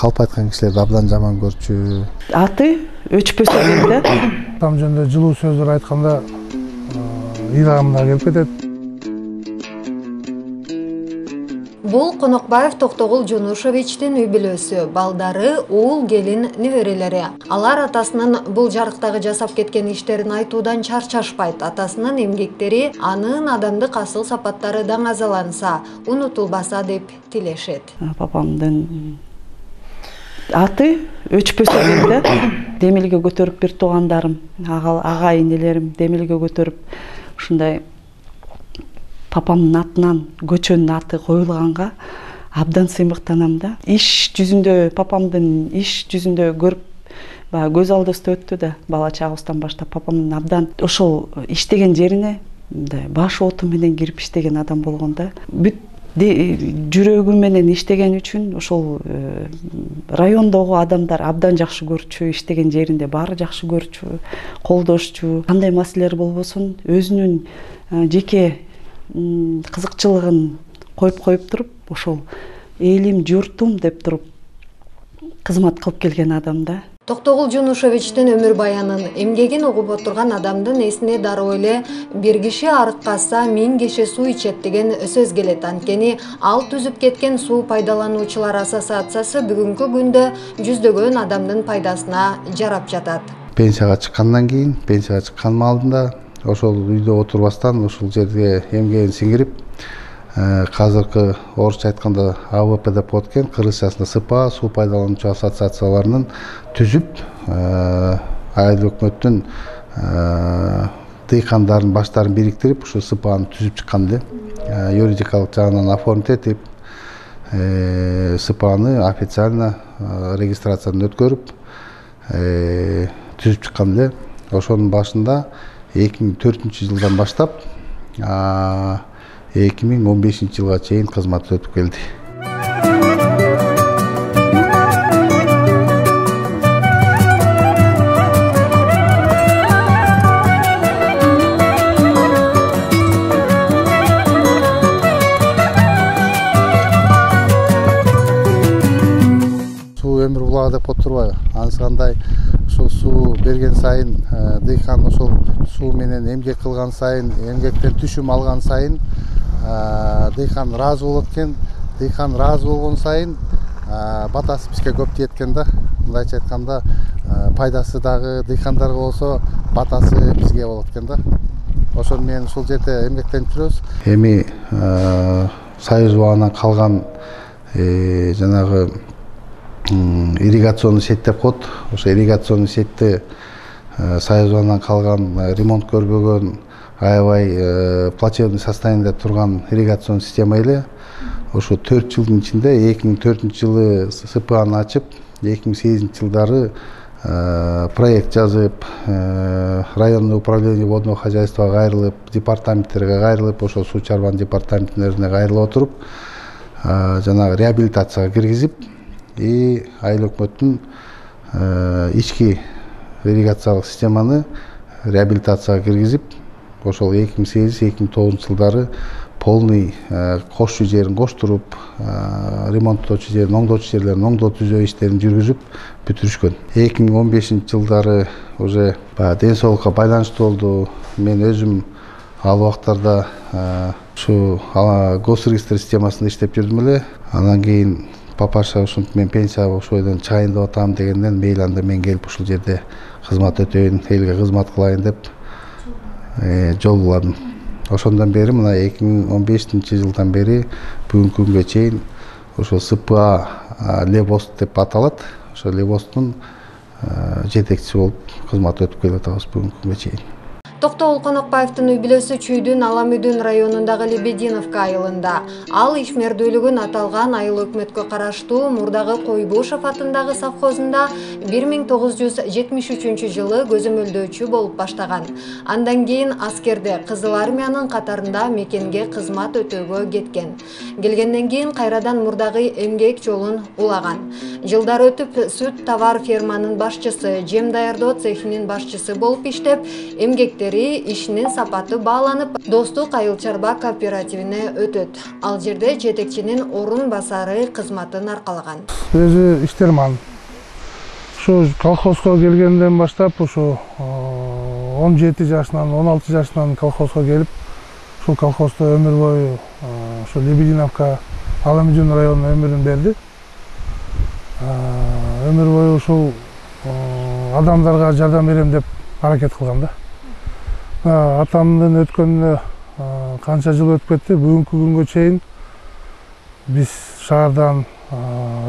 калп айткан кишилерди абдан жаман көрчү. Аты өчпөсө дейм да. Там жөнүндө жылуу сөздөр айтканда ыйлагымда келип кетет. Бул Конокбаев Токтогул Жунушевичтин үй бүлөсү, балдары, уул, келин, неберелери. Алар атасынын бул жарыктагы жасап кеткен иштерин айтуудан чарчашпайт. Атасынын эмгектери, анын адамдык асыл сапаттары даңазаланса, унутулбаса деп тилешет. Папамдын аты өчпөсө дейм да. Демилге көтөрүп бир туугандарым, ага энелерим демилге көтөрүп ушундай папамдын атынан көчөнүн аты коюлганга абдан сыймыктанам да. Иш жүзүндө, папамдын иш жүзүндө көрүп, баягы көз алдыбызда өттү да, бала чагыбыздан баштап папамдын абдан ошол иштеген жерине баш оту менен кирип иштеген адам болгон да. Бүт жүрөгү менен иштеген үчүн ошол райондогу адамдар абдан жакшы көрчү, иштеген жеринде баары жакшы көрчү, колдошчу. Кандай маселелер болбосун өзүнүн жеке кызыкчылыгын коюп туруп, ошол элим, журтум деп туруп кызмат кылып келген адам да. Токтогул Жунушевичтин өмүр баянын, эмгегин угуп отурган адамдын эсине дароо эле бир киши арыккаса 1000 киши суу ичет деген сөз келет. Анткени ал түзүп кеткен суу пайдалануучулар ассоциациясы бүгүнкү күндө жүздөгөн адамдын пайдасына жарап жатат. Пенсияга чыккандан кийин, пенсияга чыккан маалында ошол үйдө отурбастан ушул жерге эмгегин сиңирип, казыркы орусча айтканда АВП деп откен, кыргызчасында СПА, суу пайдалануучу ассоциацияларынын түзүп, айыл өкмөттүн дыйкандардын баштарын бириктирип, ушу СПАны түзүп чыккан эле. Юридикалык жагынан оформить этип, СПАны официально регистрациядан өткөрүп, түзүп чыккан эле. Ошонун башында 2004 жылдан баштап 2015 жылга чейин кызмат өтүп келди. Суу өмүр булагы деп отурбайбы? Анысы кандай? Ошол суу берген сайын, дыйкан ошол суу менен эмгек кылган сайын, эмгектен түшүм алган сайын дыйкан ыраазы болот экен. Дыйкан ыраазы болгон сайын батасы бизге көп тиет экен да. Мындайча айтканда, пайдасы дагы дыйкандарга болсо, батасы бизге болот экен да. Ошону менен ушул жерде эмгектенип жүрөбүз. Эми Союз убагынан калган жанагы ирригационный сеть деп коет. Ошо ирригационный сетьти Союз убагынан калган, ремонт көрбөгөн, аябай плачевный состояниеде турган ирригационный система эле. Ошо 4 жылдын ичинде 2004 жылы СПАны ачып, 2008 жылдары проект жазып, районный управление водного хозяйствага кайрылып, департаменттерге кайрылып, ошо суу чарбанын департаменттерине кайрылып отуруп, жанагы реабилитацияга киргизип, и айыл өкмөттүн ички ирригациялык системаны реабилитацияга киргизип, ошол 2008-2009 жылдары полный кошчу жерин коштуруп, ремонттоочу жерин, оңдоочу жерлерин оңдоо түзөө иштерин жүргүзүп бүтүрүшкөн. 2015 жылдары уже ден соолукка байланыштуу болду. Мен өзүм ал убактарда ушу госрегистр системасында иштеп жүрдүм эле. Андан кийин папаша ушинтип мен пенсияга ошол жерден чыгайын деп атам дегенден мейли анда мен келип ушул жерде кызмат өтөйүн, элге кызмат кылайын деп жол буладым. Ошондон бери мына 2015 жылдан бери бүгүнкү күнгө чейин ошол СПА Лебост деп аталат. Ошо Лебосттун жетекчиси болуп кызмат өтүп келип атабыз бүгүнкү күнгө чейин. Токтогул Конокбаевдин үй бүлөсү Чүйдүн Аламүдүн районундагы Лебединовка айылында. Ал ишмердүүлүгүн аталган айыл өкмөткө караштуу Мурдагы Койбушев атындагы совхозунда 1973 жылы көзөмөлдөөчү болуп баштаган. Андан кийин аскерде Кызыл армиянын катарында мекенге кызмат өтөөгө кеткен. Келгенден кийин кайрадан Мурдагы эмгек жолун улаган. Жылдар өтүп сүт товар ферманын башчысы, жем даярдоо цехинин башчысы болуп иштеп, эмгектери кийинкери ишинин сапаты бааланып, Достук айыл чарба кооперативине өтөт. Ал жерде жетекчинин орун басары кызматын аркалаган. Өзү иштерман. Ушу колхозго келгенден баштап ушу 17 жашынан 16 жашынан колхозго келип, ушул колхоздо өмүр бою ушу Лебединовка Аламжон районуна өмүрүн берди. Өмүр бою ушул адамдарга жардам берем деп аракет кылган да. Атамдын өткөнүнө канча жыл өтүп кетти. Бүгүнкү күнгө чейин биз шаардан,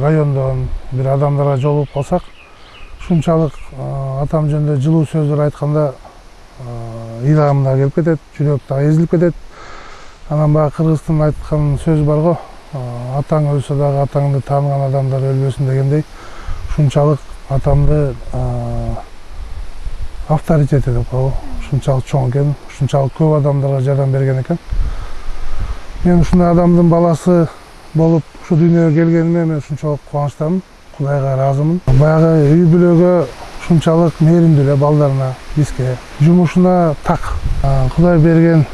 райондон бир адамдарга жолугуп калсак, ушунчалык атам жөнүндө жылуу сөздөр айтканда ыйлагымда келип кетет, жүрөк да эзилип кетет. Анан баягы кыргыздын айткан сөзү бар го, атаң өлсө дагы атаңды тааныган адамдар өлбөсүн дегендей, ушунчалык атамды авторитети деп коебу. Ушунчалык чоң экен, ушунчалык көп адамдарга жардам берген экен. Мен ушундай адамдын баласы болуп ушу дүйнөгө келгениме мен ушунчалык кубанычтамын, Кудайга ыраазымын. Баягы үй бүлөгө ушунчалык мээримдүү эле балдарына, бизге, жумушуна так. Кудай берген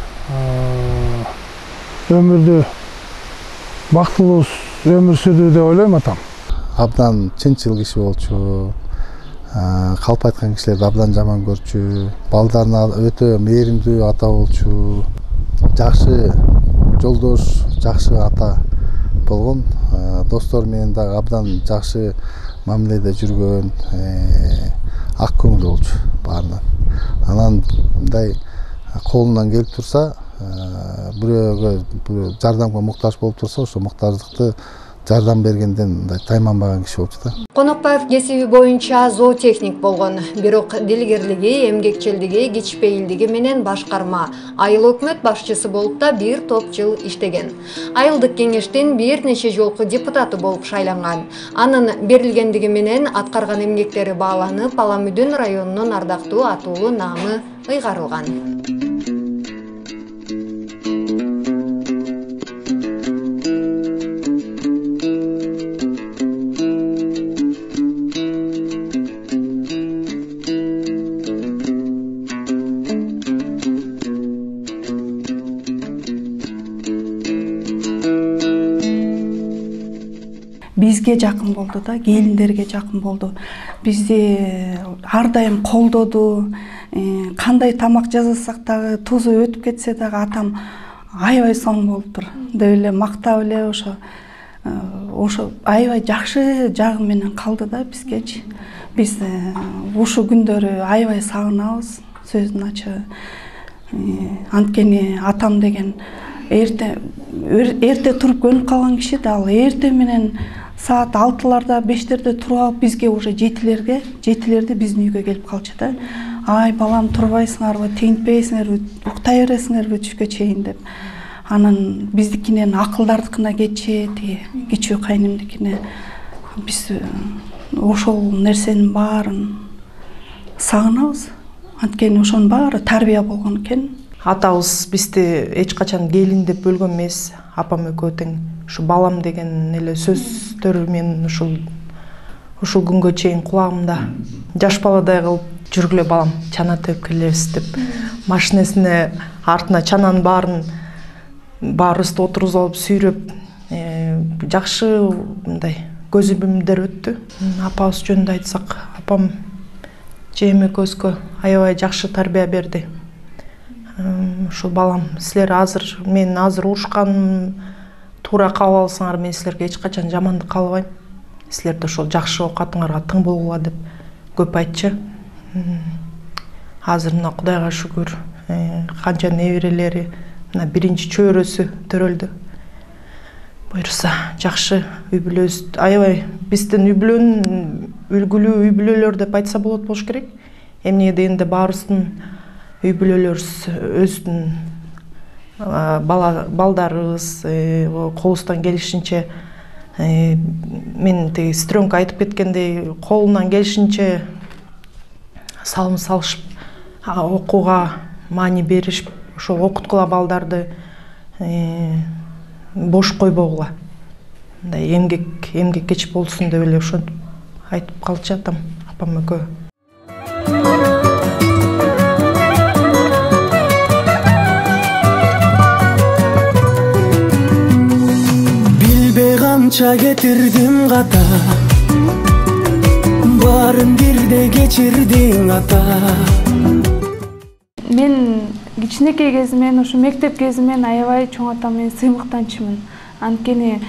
өмүрдү бактылуу өмүр сүрдү деп ойлойм атам. Абдан чынчыл киши болчу. Калп айткан кишилерди абдан жаман көрчү. Балдарына өтө мээримдүү ата болчу. Жакшы жолдош, жакшы ата болгон. Достор менен дагы абдан жакшы мамиледе жүргөн, ак көңүл болчу баарынан. Анан мындай колунан келип турса, бирөөгө жардамга муктаж болуп турса, ошо муктаждыкты жардам бергенден мындай тайманбаган киши болчу да. Конокбаев кесиби боюнча зоотехник болгон, бирок дилгерлиги, эмгекчилдиги, кичпейилдиги менен башкарма, айыл өкмөт башчысы болуп да бир топ жыл иштеген. Айылдык кеңештин бир нече жолку депутаты болуп шайланган. Анын берилгендиги менен аткарган эмгектери бааланып, Аламүдүн районунун ардактуу атуулу наамы ыйгарылган. Бизге жакын болду да, келиндерге жакын болду. Бизди ар дайым колдоду. Кандай тамак жасасак дагы, тузу өтүп кетсе дагы атам аябай соң болуптур деп эле мактап эле ошо аябай жакшы жагы менен калды да бизгечи. Биз ушул күндөрү аябай сагынабыз, сөздүн ачыгы. Анткени атам деген эрте туруп көнүп калган киши да, ал эрте менен саат 6-ларда 5-терде туруп алып бизге уже 7-лерде биздин үйгө келип калчу да. Ай балам, турбайсыңарбы, тигинтпейсиңерби, уктай бересиңерби түшкө чейин деп. Анан биздикинен акылдардыкына кетчи, тиги кичүү кайнымдыкине. Биз ошол нерсенин баарын сагынабыз. Анткени ошонун баары тарбия болгон экен. Атабыз бизди эч качан келин деп бөлгөн эмес. Апам экөө тең ушу балам деген эле сөздөрү мен ушул күнгө чейин кулагымда. Жаш баладай кылып жүргүлө балам, чана төгүп келебиз деп машинесине артына чананын баарыбызды отургузуп алып сүйрөп, жакшы мындай көзүмдөр өттү. Апабыз жөнүндө айтсак, апам жем экөөбүзгө аябай жакшы тарбия берди. Ушул балам, силер мен азыр урушкан туура кабыл алсаңар, мен силерге эч качан жамандык каалабайм. Силерде ошол жакшы оокатыңарга тың болгула деп көп айтчы. Азыр мына Кудайга шүгүр, канча неберелери, мына биринчи чөйрөсү төрөлдү. Буюрса жакшы үй бүлөбүз, аябай биздин үй бүлөнүн үлгүлүү үй бүлөлөр деп айтса болот болуш керек. Эмне дегенде баарыбыздын үй бүлөлөрүбүз өздүн балдарыбыз колубуздан келишинче, мен теги сестрёнка айтып кеткендей, колунан келишинче салым салышып, окууга маани беришип, ошо окуткула балдарды, бош койбогула. Мындай эмгеккеч болсун деп эле ошентип айтып калчу апам экөө. канча кетирдим ката, баарын бирде кечирдиң ата. Мен кичинекей кезимен, ушу мектеп кезимен аябай чоң атам менен сыймыктанчымын. Анткени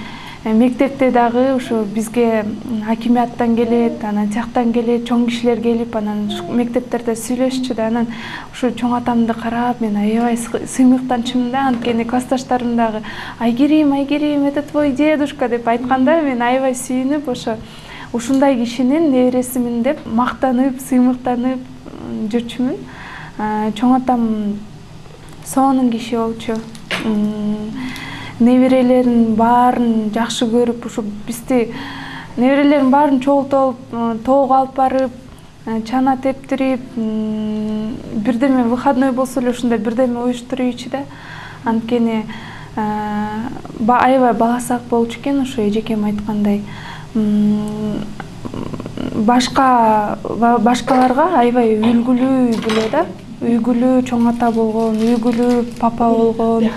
мектепте дагы ушу бизге акимияттан келет, анан тияктан келет, чоң кишилер келип, анан мектептерде сүйлөшчү да, анан ушу чоң атамды карап мен аябай сыймыктанчымын да. Анткени классташтарым дагы Айгерим, это твой дедушка деп айтканда мен аябай сүйүнүп, ушундай кишинин небересимин деп мактанып, сыймыктанып жүрчүмүн. Чоң атам сонун киши болчу. Неберелерин баарын жакшы көрүп, ушу бизди неберелерин баарын чогултуп, тоого алып барып, чана тептирип, бирдеме выходной болсо эле ушундай бирдеме уюштуруучу да. Анткени аябай баласак болчу экен, ушу эжекем айткандай. Башкаларга аябай үлгүлүү беле да. Үйгүлүү чоң ата болгон, үйгүлүү папа болгон.